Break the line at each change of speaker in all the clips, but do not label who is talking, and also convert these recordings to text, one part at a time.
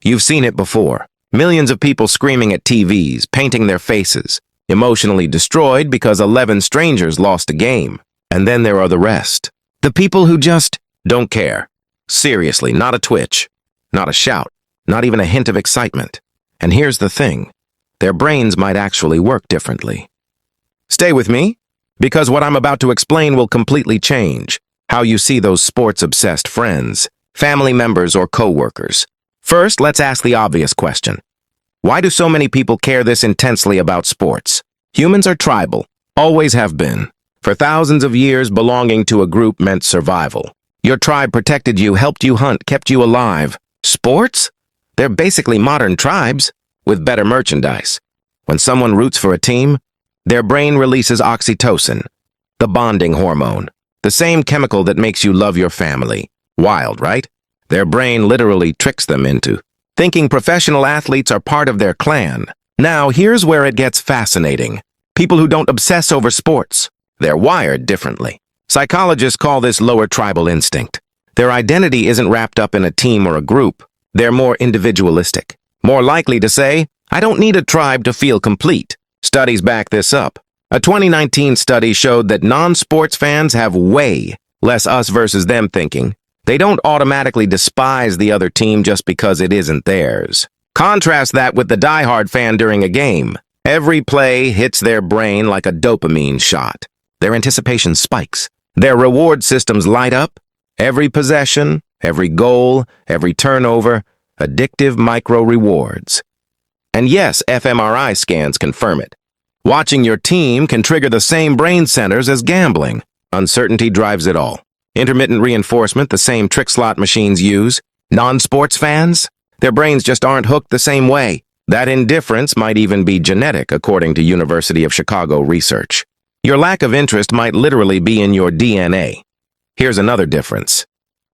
You've seen it before. Millions of people screaming at TVs, painting their faces, emotionally destroyed because 11 strangers lost a game. And then there are the rest. The people who just don't care. Seriously, not a twitch, not a shout, not even a hint of excitement. And here's the thing. Their brains might actually work differently. Stay with me, because what I'm about to explain will completely change how you see those sports-obsessed friends, family members, or co-workers. First, let's ask the obvious question. Why do so many people care this intensely about sports? Humans are tribal, always have been. For thousands of years, belonging to a group meant survival. Your tribe protected you, helped you hunt, kept you alive. Sports? They're basically modern tribes, with better merchandise. When someone roots for a team, their brain releases oxytocin, the bonding hormone, the same chemical that makes you love your family. Wild, right? Their brain literally tricks them into thinking professional athletes are part of their clan. Now, here's where it gets fascinating. People who don't obsess over sports, they're wired differently. Psychologists call this lower tribal instinct. Their identity isn't wrapped up in a team or a group. They're more individualistic, more likely to say, I don't need a tribe to feel complete. Studies back this up. A 2019 study showed that non-sports fans have way less us versus them thinking. They don't automatically despise the other team just because it isn't theirs. Contrast that with the diehard fan during a game. Every play hits their brain like a dopamine shot. Their anticipation spikes. Their reward systems light up. Every possession, every goal, every turnover, addictive micro-rewards. And yes, fMRI scans confirm it. Watching your team can trigger the same brain centers as gambling. Uncertainty drives it all. Intermittent reinforcement, the same trick slot machines use. Non-sports fans? Their brains just aren't hooked the same way. That indifference might even be genetic, according to University of Chicago research. Your lack of interest might literally be in your DNA. Here's another difference.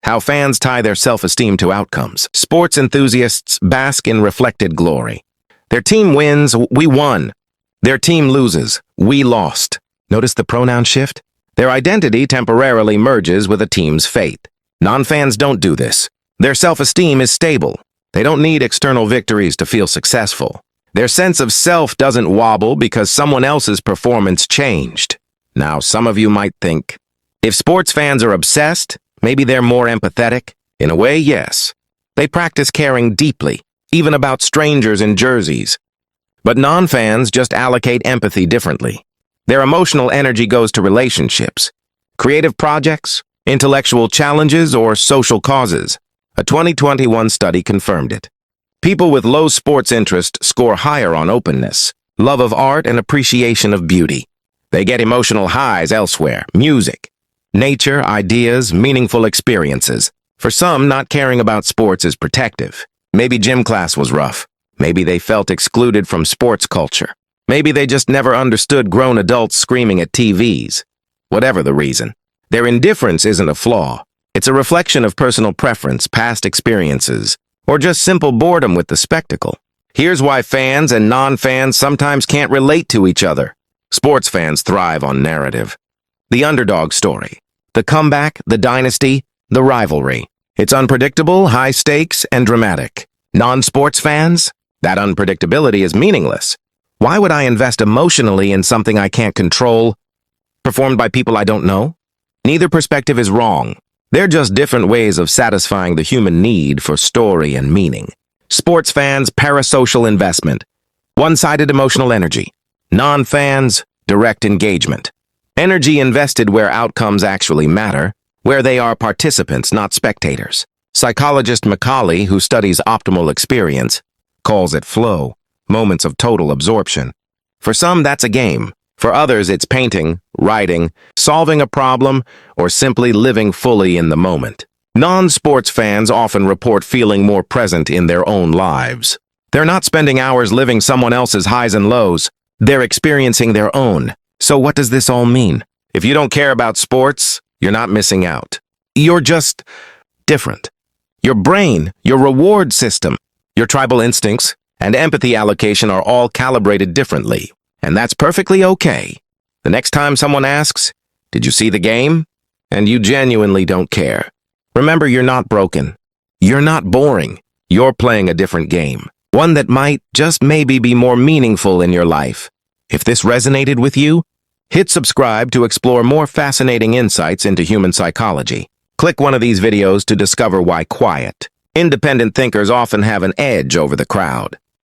How fans tie their self-esteem to outcomes. Sports enthusiasts bask in reflected glory. Their team wins, we won. Their team loses, we lost. Notice the pronoun shift? Their identity temporarily merges with a team's faith. Non-fans don't do this. Their self-esteem is stable. They don't need external victories to feel successful. Their sense of self doesn't wobble because someone else's performance changed. Now, some of you might think, if sports fans are obsessed, maybe they're more empathetic. In a way, yes. They practice caring deeply, even about strangers in jerseys. But non-fans just allocate empathy differently. Their emotional energy goes to relationships, creative projects, intellectual challenges, or social causes. A 2021 study confirmed it. People with low sports interest score higher on openness, love of art, and appreciation of beauty. They get emotional highs elsewhere, music, nature, ideas, meaningful experiences. For some, not caring about sports is protective. Maybe gym class was rough. Maybe they felt excluded from sports culture. Maybe they just never understood grown adults screaming at TVs. Whatever the reason, their indifference isn't a flaw. It's a reflection of personal preference, past experiences, or just simple boredom with the spectacle. Here's why fans and non-fans sometimes can't relate to each other. Sports fans thrive on narrative. The underdog story, the comeback, the dynasty, the rivalry. It's unpredictable, high stakes, and dramatic. Non-sports fans? That unpredictability is meaningless. Why would I invest emotionally in something I can't control, performed by people I don't know? Neither perspective is wrong. They're just different ways of satisfying the human need for story and meaning. Sports fans, parasocial investment. One-sided emotional energy. Non-fans, direct engagement. Energy invested where outcomes actually matter, where they are participants, not spectators. Psychologist Macaulay, who studies optimal experience, calls it flow, moments of total absorption. For some, that's a game. For others, it's painting, writing, solving a problem, or simply living fully in the moment. Non-sports fans often report feeling more present in their own lives. They're not spending hours living someone else's highs and lows. They're experiencing their own. So what does this all mean? If you don't care about sports, you're not missing out. You're just different. Your brain, your reward system, your tribal instincts, and empathy allocation are all calibrated differently. And that's perfectly okay. The next time someone asks, "Did you see the game?" and you genuinely don't care, remember you're not broken. You're not boring. You're playing a different game, one that might just maybe be more meaningful in your life. If this resonated with you, hit subscribe to explore more fascinating insights into human psychology. Click one of these videos to discover why quiet, independent thinkers often have an edge over the crowd.